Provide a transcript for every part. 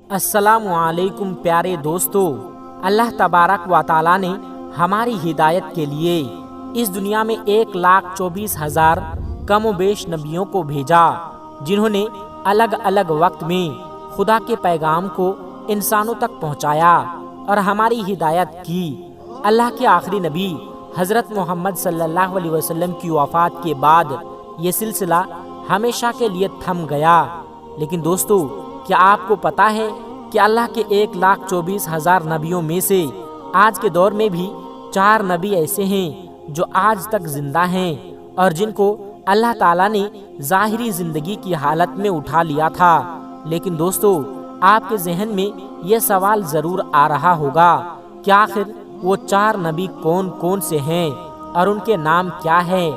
السلام علیکم پیارے دوستو، اللہ تبارک و تعالیٰ نے ہماری ہدایت کے لیے اس دنیا میں 1,24,000 کم و بیش نبیوں کو بھیجا، جنہوں نے الگ الگ وقت میں خدا کے پیغام کو انسانوں تک پہنچایا اور ہماری ہدایت کی۔ اللہ کے آخری نبی حضرت محمد صلی اللہ علیہ وسلم کی وفات کے بعد یہ سلسلہ ہمیشہ کے لیے تھم گیا۔ لیکن دوستو، کیا آپ کو پتہ ہے کہ اللہ کے 1,24,000 نبیوں میں سے آج کے دور میں بھی 4 نبی ایسے ہیں جو آج تک زندہ ہیں اور جن کو اللہ تعالیٰ نے ظاہری زندگی کی حالت میں اٹھا لیا تھا۔ لیکن دوستو، آپ کے ذہن میں یہ سوال ضرور آ رہا ہوگا کہ آخر وہ 4 نبی کون کون سے ہیں اور ان کے نام کیا ہے؟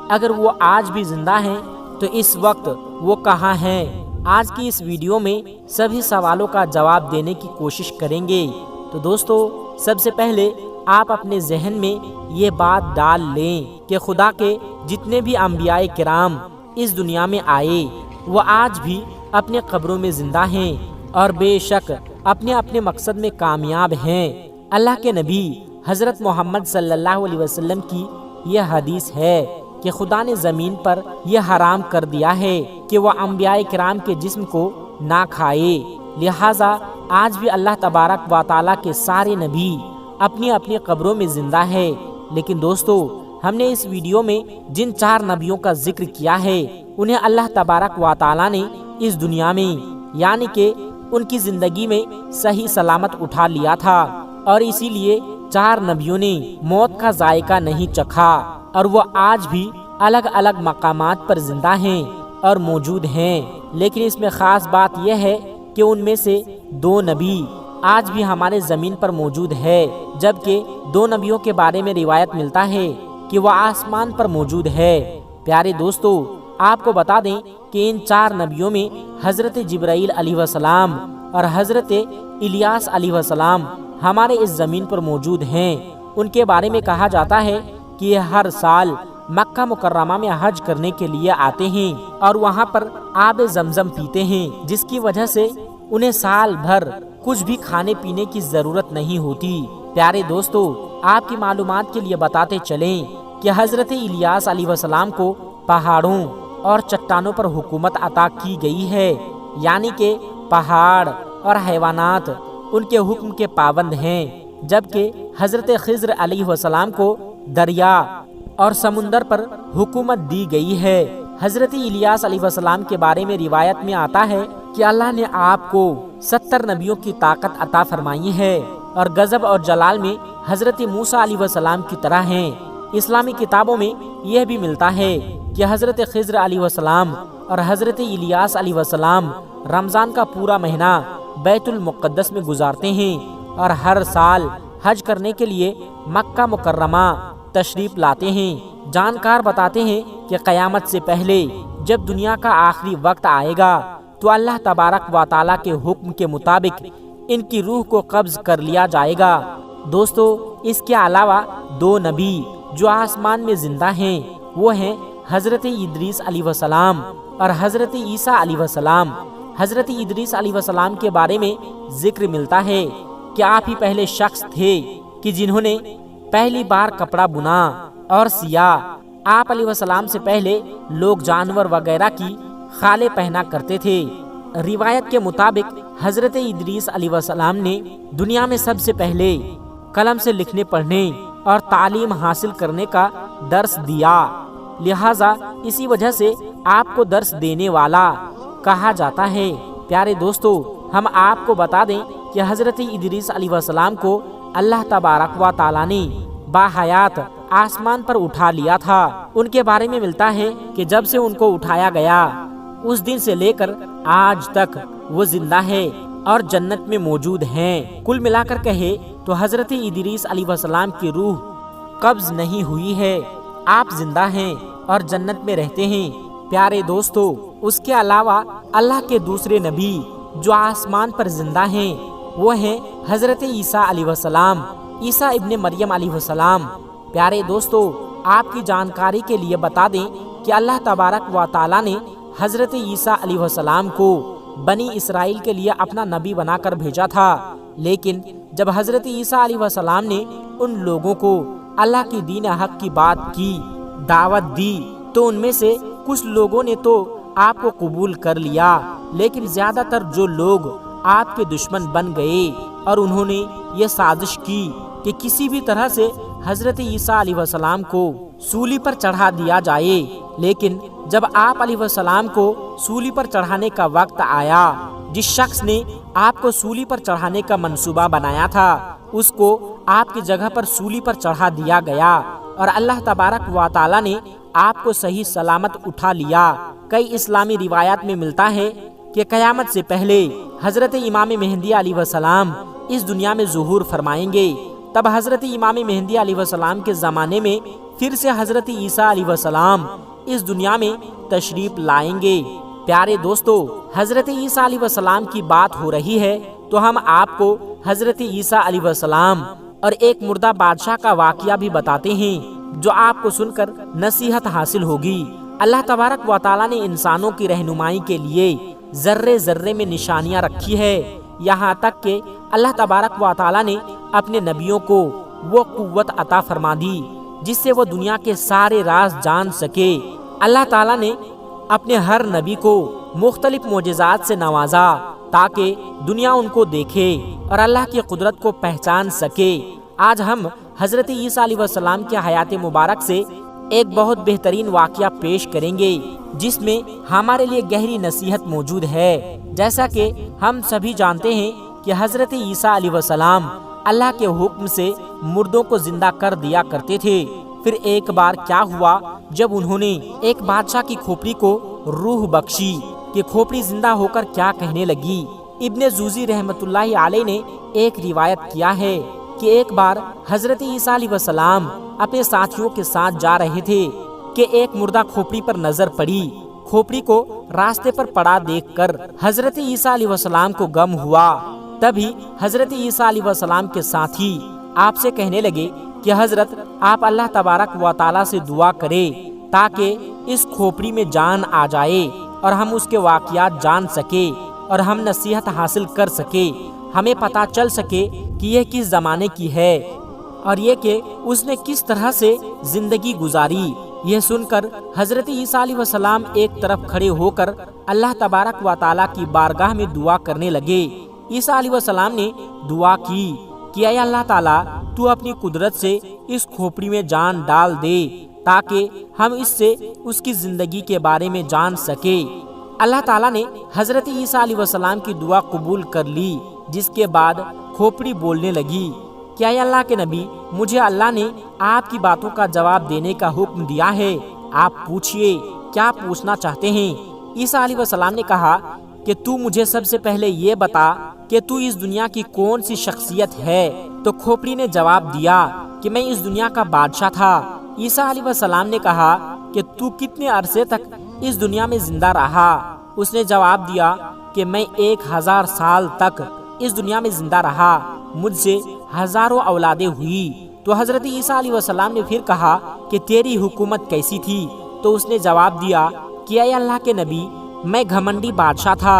اگر وہ آج بھی زندہ ہیں تو اس وقت وہ کہاں ہیں؟ آج کی اس ویڈیو میں سبھی سوالوں کا جواب دینے کی کوشش کریں گے۔ تو دوستو، سب سے پہلے آپ اپنے ذہن میں یہ بات ڈال لیں کہ خدا کے جتنے بھی انبیاء کرام اس دنیا میں آئے وہ آج بھی اپنے قبروں میں زندہ ہیں اور بے شک اپنے اپنے مقصد میں کامیاب ہیں۔ اللہ کے نبی حضرت محمد صلی اللہ علیہ وسلم کی یہ حدیث ہے کہ خدا نے زمین پر یہ حرام کر دیا ہے کہ وہ انبیاء کرام کے جسم کو نہ کھائے، لہٰذا آج بھی اللہ تبارک و تعالیٰ کے سارے نبی اپنی اپنی قبروں میں زندہ ہے۔ لیکن دوستو، ہم نے اس ویڈیو میں جن 4 نبیوں کا ذکر کیا ہے انہیں اللہ تبارک و تعالیٰ نے اس دنیا میں یعنی کہ ان کی زندگی میں صحیح سلامت اٹھا لیا تھا، اور اسی لیے 4 نبیوں نے موت کا ذائقہ نہیں چکھا اور وہ آج بھی الگ الگ مقامات پر زندہ ہیں اور موجود ہیں۔ لیکن اس میں خاص بات یہ ہے کہ ان میں سے 2 نبی آج بھی ہمارے زمین پر موجود ہے، جبکہ 2 نبیوں کے بارے میں روایت ملتا ہے کہ وہ آسمان پر موجود ہے۔ پیارے دوستو، آپ کو بتا دیں کہ ان 4 نبیوں میں حضرت جبرائیل علیہ السلام اور حضرت الیاس علیہ السلام ہمارے اس زمین پر موجود ہیں۔ ان کے بارے میں کہا جاتا ہے کہ یہ ہر سال مکہ مکرمہ میں حج کرنے کے لیے آتے ہیں اور وہاں پر آب زمزم پیتے ہیں، جس کی وجہ سے انہیں سال بھر کچھ بھی کھانے پینے کی ضرورت نہیں ہوتی۔ پیارے دوستو، آپ کی معلومات کے لیے بتاتے چلیں کہ حضرت الیاس علیہ السلام کو پہاڑوں اور چٹانوں پر حکومت عطا کی گئی ہے، یعنی کہ پہاڑ اور حیوانات ان کے حکم کے پابند ہیں، جبکہ حضرت خضر علیہ السلام کو دریا اور سمندر پر حکومت دی گئی ہے۔ حضرت الیاس علیہ السلام کے بارے میں روایت میں آتا ہے کہ اللہ نے آپ کو 70 نبیوں کی طاقت عطا فرمائی ہے اور غضب اور جلال میں حضرت موسیٰ علیہ السلام کی طرح ہیں۔ اسلامی کتابوں میں یہ بھی ملتا ہے کہ حضرت خضر علیہ السلام اور حضرت الیاس علیہ السلام رمضان کا پورا مہینہ بیت المقدس میں گزارتے ہیں اور ہر سال حج کرنے کے لیے مکہ مکرمہ تشریف لاتے ہیں۔ جانکار بتاتے ہیں کہ قیامت سے پہلے جب دنیا کا آخری وقت آئے گا تو اللہ تبارک و تعالیٰ کے حکم کے مطابق ان کی روح کو قبض کر لیا جائے گا۔ دوستو، اس کے علاوہ 2 نبی جو آسمان میں زندہ ہیں وہ ہیں حضرت ادریس علیہ السلام اور حضرت عیسیٰ علیہ السلام۔ حضرت ادریس علیہ السلام کے بارے میں ذکر ملتا ہے کہ آپ ہی پہلے شخص تھے کہ جنہوں نے پہلی بار کپڑا بنا اور سیا۔ آپ علیہ السلام سے پہلے لوگ جانور وغیرہ کی خالیں پہنا کرتے تھے۔ روایت کے مطابق حضرت ادریس علیہ السلام نے دنیا میں سب سے پہلے قلم سے لکھنے پڑھنے اور تعلیم حاصل کرنے کا درس دیا، لہٰذا اسی وجہ سے آپ کو درس دینے والا کہا جاتا ہے۔ پیارے دوستو، ہم آپ کو بتا دیں کہ حضرت ادریس علیہ السلام کو اللہ تبارک و تعالیٰ نے باحیات آسمان پر اٹھا لیا تھا۔ ان کے بارے میں ملتا ہے کہ جب سے ان کو اٹھایا گیا اس دن سے لے کر آج تک وہ زندہ ہے اور جنت میں موجود ہیں۔ کل ملا کر کہے تو حضرت ادریس علیہ السلام کی روح قبض نہیں ہوئی ہے، آپ زندہ ہیں اور جنت میں رہتے ہیں۔ پیارے دوستو، اس کے علاوہ اللہ کے دوسرے نبی جو آسمان پر زندہ ہیں وہ ہیں حضرت عیسیٰ علیہ السلام، عیسیٰ ابن مریم علیہ السلام۔ پیارے دوستو، آپ کی جانکاری کے لیے بتا دیں کہ اللہ تبارک و تعالیٰ نے حضرت عیسیٰ علیہ السلام کو بنی اسرائیل کے لیے اپنا نبی بنا کر بھیجا تھا، لیکن جب حضرت عیسیٰ علیہ السلام نے ان لوگوں کو اللہ کی دین حق کی بات کی، دعوت دی، تو ان میں سے کچھ لوگوں نے تو آپ کو قبول کر لیا، لیکن زیادہ تر جو لوگ آپ کے دشمن بن گئے اور انہوں نے یہ سازش کی کہ کسی بھی طرح سے حضرت عیسیٰ علیہ السلام کو سولی پر چڑھا دیا جائے۔ لیکن جب آپ علیہ السلام کو سولی پر چڑھانے کا وقت آیا، جس شخص نے آپ کو سولی پر چڑھانے کا منصوبہ بنایا تھا، اس کو آپ کی جگہ پر سولی پر چڑھا دیا گیا، اور اللہ تبارک و تعالی نے آپ کو صحیح سلامت اٹھا لیا۔ کئی اسلامی روایات میں ملتا ہے کہ قیامت سے پہلے حضرت امام مہدی علیہ السلام اس دنیا میں ظہور فرمائیں گے۔ تب حضرت امام مہدی علیہ السلام کے زمانے میں پھر سے حضرت عیسیٰ علیہ السلام اس دنیا میں تشریف لائیں گے۔ پیارے دوستو، حضرت عیسیٰ علیہ السلام کی بات ہو رہی ہے تو ہم آپ کو حضرت عیسیٰ علیہ السلام اور ایک مردہ بادشاہ کا واقعہ بھی بتاتے ہیں، جو آپ کو سن کر نصیحت حاصل ہوگی۔ اللہ تبارک و تعالیٰ نے انسانوں کی رہنمائی کے لیے ذرے ذرے میں نشانیاں رکھی ہے، یہاں تک کہ اللہ تبارک و تعالیٰ نے اپنے نبیوں کو وہ قوت عطا فرما دی جس سے وہ دنیا کے سارے راز جان سکے۔ اللہ تعالیٰ نے اپنے ہر نبی کو مختلف معجزات سے نوازا تاکہ دنیا ان کو دیکھے اور اللہ کی قدرت کو پہچان سکے۔ آج ہم حضرت عیسیٰ علیہ السلام کی حیات مبارک سے ایک بہت بہترین واقعہ پیش کریں گے، جس میں ہمارے لیے گہری نصیحت موجود ہے۔ جیسا کہ ہم سبھی جانتے ہیں کہ حضرت عیسیٰ علیہ السلام اللہ کے حکم سے مردوں کو زندہ کر دیا کرتے تھے۔ پھر ایک بار کیا ہوا، جب انہوں نے ایک بادشاہ کی کھوپڑی کو روح بخشی کہ کھوپڑی زندہ ہو کر کیا کہنے لگی۔ ابن جوزی رحمۃ اللہ علیہ نے ایک روایت کیا ہے کہ ایک بار حضرت عیسیٰ علیہ السلام اپنے ساتھیوں کے ساتھ جا رہے تھے کہ ایک مردہ کھوپڑی پر نظر پڑی۔ کھوپڑی کو راستے پر پڑا دیکھ کر حضرت عیسیٰ علیہ السلام کو غم ہوا۔ تبھی حضرت عیسیٰ علیہ السلام کے ساتھی آپ سے کہنے لگے کہ حضرت، آپ اللہ تبارک و تعالیٰ سے دعا کرے تاکہ اس کھوپڑی میں جان آ جائے اور ہم اس کے واقعات جان سکے اور ہم نصیحت حاصل کر سکے، ہمیں پتہ چل سکے کہ یہ کس زمانے کی ہے اور یہ کہ اس نے کس طرح سے زندگی گزاری۔ یہ سن کر حضرت عیسیٰ علیہ السلام ایک طرف کھڑے ہو کر اللہ تبارک و تعالیٰ کی بارگاہ میں دعا کرنے لگے۔ عیسیٰ علیہ السلام نے دعا کی کہ اے اللہ تعالیٰ، تو اپنی قدرت سے اس کھوپڑی میں جان ڈال دے تاکہ ہم اس سے اس کی زندگی کے بارے میں جان سکے۔ اللہ تعالیٰ نے حضرت عیسیٰ علیہ السلام کی دعا قبول کر لی، جس کے بعد کھوپڑی بولنے لگی کہ اے اللہ کے نبی، مجھے اللہ نے آپ کی باتوں کا جواب دینے کا حکم دیا ہے، آپ پوچھئے کیا پوچھنا چاہتے ہیں۔ عیسیٰ علیہ السلام نے کہا کہ تو مجھے سب سے پہلے یہ بتا کہ تو اس دنیا کی کون سی شخصیت ہے۔ تو کھوپڑی نے جواب دیا کہ میں اس دنیا کا بادشاہ تھا۔ عیسیٰ علیہ السلام نے کہا کہ تو کتنے عرصے تک اس دنیا میں زندہ رہا؟ اس نے جواب دیا کہ میں 1000 سال تک اس دنیا میں زندہ رہا، مجھ سے ہزاروں اولادیں ہوئی۔ تو حضرت عیسیٰ علیہ السلام نے پھر کہا کہ تیری حکومت کیسی تھی؟ تو اس نے جواب دیا کہ اے اللہ کے نبی، میں گھمنڈی بادشاہ تھا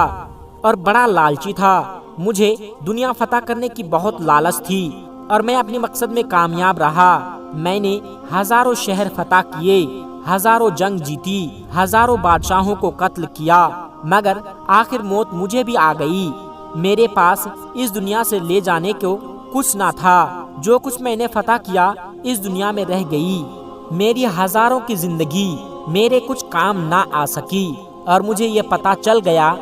اور بڑا لالچی تھا، مجھے دنیا فتح کرنے کی بہت لالچ تھی اور میں اپنے مقصد میں کامیاب رہا۔ میں نے ہزاروں شہر فتح کیے، ہزاروں جنگ جیتی، ہزاروں بادشاہوں کو قتل کیا، مگر آخر موت مجھے بھی آ گئی۔ میرے پاس اس دنیا سے لے جانے کو کچھ نہ تھا، جو کچھ میں نے فتح کیا اس دنیا میں رہ گئی۔ میری ہزاروں کی زندگی میرے کچھ کام نہ آ سکی اور مجھے یہ پتہ چل گیا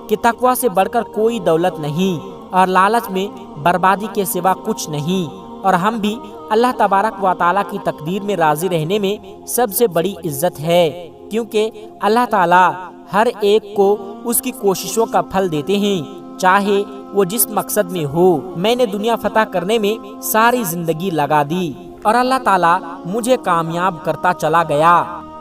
کہ تقویٰ سے بڑھ کر کوئی دولت نہیں اور لالچ میں بربادی کے سوا کچھ نہیں، اور ہم بھی اللہ تبارک و تعالیٰ کی تقدیر میں راضی رہنے میں سب سے بڑی عزت ہے، کیونکہ اللہ تعالیٰ ہر ایک کو اس کی کوششوں کا پھل دیتے ہیں، چاہے وہ جس مقصد میں ہو۔ میں نے دنیا فتح کرنے میں ساری زندگی لگا دی اور اللہ تعالیٰ مجھے کامیاب کرتا چلا گیا،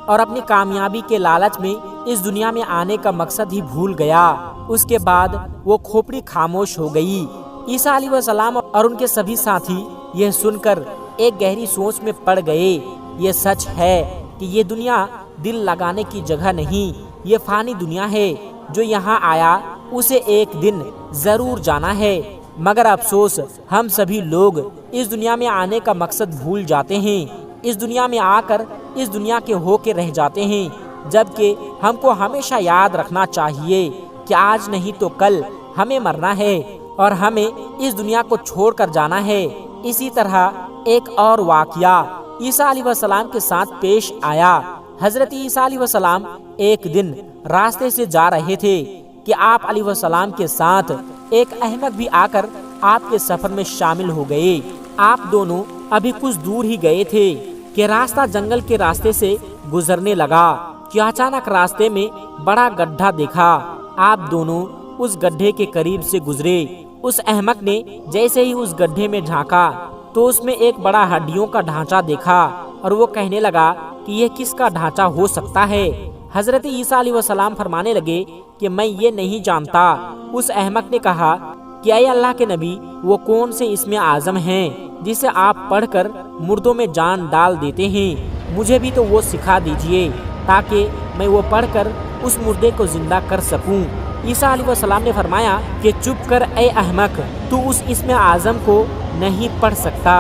اور اپنی کامیابی کے لالچ میں اس دنیا میں آنے کا مقصد ہی بھول گیا۔ اس کے بعد وہ کھوپڑی خاموش ہو گئی۔ عیسیٰ علیہ السلام اور ان کے سبھی ساتھی یہ سن کر ایک گہری سوچ میں پڑ گئے۔ یہ سچ ہے کہ یہ دنیا دل لگانے کی جگہ نہیں، یہ فانی دنیا ہے۔ جو یہاں آیا اسے ایک دن ضرور جانا ہے، مگر افسوس ہم سبھی لوگ اس دنیا میں آنے کا مقصد بھول جاتے ہیں، اس دنیا میں آ کر اس دنیا کے ہو کے رہ جاتے ہیں، جبکہ ہم کو ہمیشہ یاد رکھنا چاہیے کہ آج نہیں تو کل ہمیں مرنا ہے اور ہمیں اس دنیا کو چھوڑ کر جانا ہے۔ اسی طرح ایک اور واقعہ عیسیٰ علیہ السلام کے ساتھ پیش آیا۔ حضرت عیسیٰ علیہ السلام ایک دن راستے سے جا رہے تھے کہ آپ علیہ السلام کے ساتھ ایک احمق بھی آ کر آپ کے سفر میں شامل ہو گئے۔ آپ دونوں ابھی کچھ دور ہی گئے تھے کہ راستہ جنگل کے راستے سے گزرنے لگا کہ اچانک راستے میں بڑا گڈھا دیکھا۔ آپ دونوں اس گڈھے کے قریب سے گزرے۔ اس احمق نے جیسے ہی اس گڈھے میں جھانکا تو اس میں ایک بڑا ہڈیوں کا ڈھانچہ دیکھا اور وہ کہنے لگا کہ یہ کس کا ڈھانچہ ہو سکتا ہے؟ حضرت عیسیٰ علیہ السلام فرمانے لگے کہ میں یہ نہیں جانتا۔ اس احمق نے کہا کہ اے اللہ کے نبی، وہ کون سے اسم اعظم ہیں جسے آپ پڑھ کر مردوں میں جان ڈال دیتے ہیں؟ مجھے بھی تو وہ سکھا دیجئے تاکہ میں وہ پڑھ کر اس مردے کو زندہ کر سکوں۔ عیسیٰ علیہ السلام نے فرمایا کہ چپ کر اے احمق، تو اس اسم اعظم کو نہیں پڑھ سکتا۔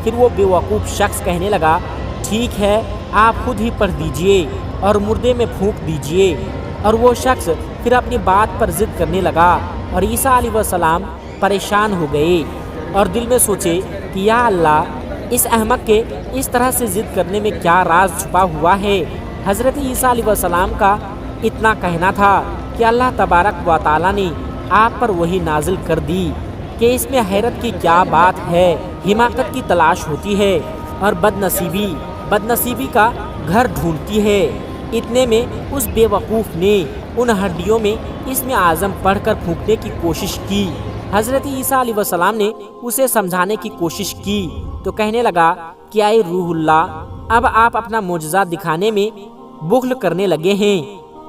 پھر وہ بے وقوف شخص کہنے لگا ٹھیک ہے، آپ خود ہی پڑھ دیجئے اور مردے میں پھونک دیجئے۔ اور وہ شخص پھر اپنی بات پر ضد کرنے لگا اور عیسیٰ علیہ السلام پریشان ہو گئے اور دل میں سوچے کہ یا اللہ، اس احمق کے اس طرح سے ضد کرنے میں کیا راز چھپا ہوا ہے؟ حضرت عیسیٰ علیہ السلام کا اتنا کہنا تھا کہ اللہ تبارک و تعالیٰ نے آپ پر وہی نازل کر دی کہ اس میں حیرت کی کیا بات ہے۔ حماقت کی تلاش ہوتی ہے اور بد نصیبی کا گھر ڈھونڈتی ہے۔ اتنے میں اس بے وقوف نے ان ہڈیوں میں اسم اعظم پڑھ کر پھونکنے کی کوشش کی۔ حضرت عیسیٰ علیہ السلام نے اسے سمجھانے کی کوشش کی تو کہنے لگا کہ اے روح اللہ، اب آپ اپنا معجزہ دکھانے میں بخل کرنے لگے ہیں،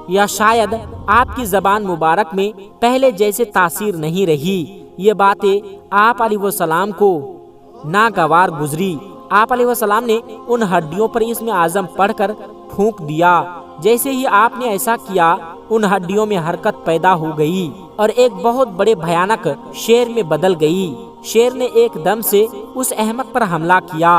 یا شاید آپ کی زبان مبارک میں پہلے جیسے تاثیر نہیں رہی۔ یہ باتیں آپ علیہ السلام کو ناگوار گزری۔ آپ علیہ السلام نے ان ہڈیوں پر اسم اعظم پڑھ کر پھونک دیا۔ جیسے ہی آپ نے ایسا کیا، ان ہڈیوں میں حرکت پیدا ہو گئی اور ایک بہت بڑے بھیانک شیر میں بدل گئی۔ شیر نے ایک دم سے اس احمق پر حملہ کیا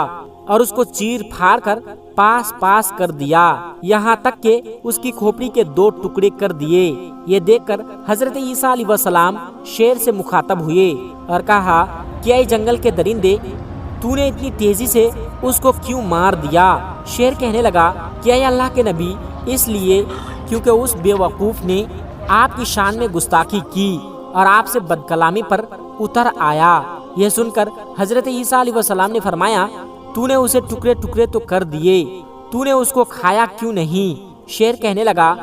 اور اس کو چیر پھاڑ کر پاس کر دیا، یہاں تک کہ اس کی کھوپڑی کے 2 ٹکڑے کر دیے۔ یہ دیکھ کر حضرت عیسیٰ علیہ السلام شیر سے مخاطب ہوئے اور کہا کہ اے جنگل کے درندے، تو نے اتنی تیزی سے اس کو کیوں مار دیا؟ شیر کہنے لگا کہ اے اللہ کے نبی، اس لیے کیونکہ اس بے وقوف نے آپ کی شان میں گستاخی کی اور آپ سے بد کلامی پر اتر آیا۔ یہ سن کر حضرت عیسیٰ علیہ السلام نے فرمایا تو نے اسے ٹکڑے ٹکڑے تو کر دیے، تو نے اس کو کھایا کیوں نہیں؟ شیر کہنے لگا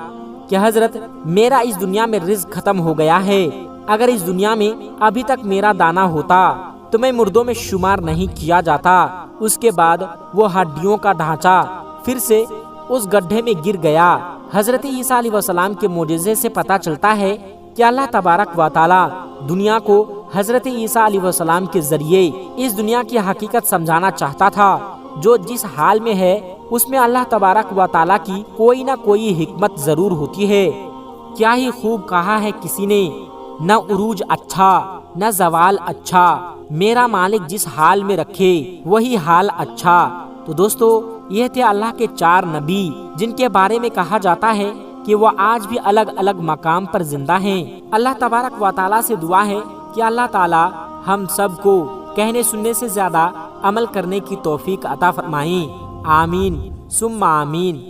کہ حضرت، میرا اس دنیا میں رزق ختم ہو گیا ہے۔ اگر اس دنیا میں ابھی تک میرا دانہ ہوتا تو میں مردوں میں شمار نہیں کیا جاتا۔ اس کے بعد وہ ہڈیوں کا ڈھانچہ پھر سے اس گڈھے میں گر گیا۔ حضرت عیسیٰ علیہ السلام کے معجزے سے پتہ چلتا ہے کہ اللہ تبارک و تعالی دنیا کو حضرت عیسیٰ علیہ السلام کے ذریعے اس دنیا کی حقیقت سمجھانا چاہتا تھا۔ جو جس حال میں ہے اس میں اللہ تبارک و تعالی کی کوئی نہ کوئی حکمت ضرور ہوتی ہے۔ کیا ہی خوب کہا ہے کسی نے، نہ عروج اچھا نہ زوال اچھا، میرا مالک جس حال میں رکھے وہی حال اچھا۔ تو دوستو، یہ تھے اللہ کے 4 نبی جن کے بارے میں کہا جاتا ہے کہ وہ آج بھی الگ الگ مقام پر زندہ ہیں۔ اللہ تبارک و تعالیٰ سے دعا ہے کہ اللہ تعالیٰ ہم سب کو کہنے سننے سے زیادہ عمل کرنے کی توفیق عطا فرمائیں۔ آمین ثم آمین۔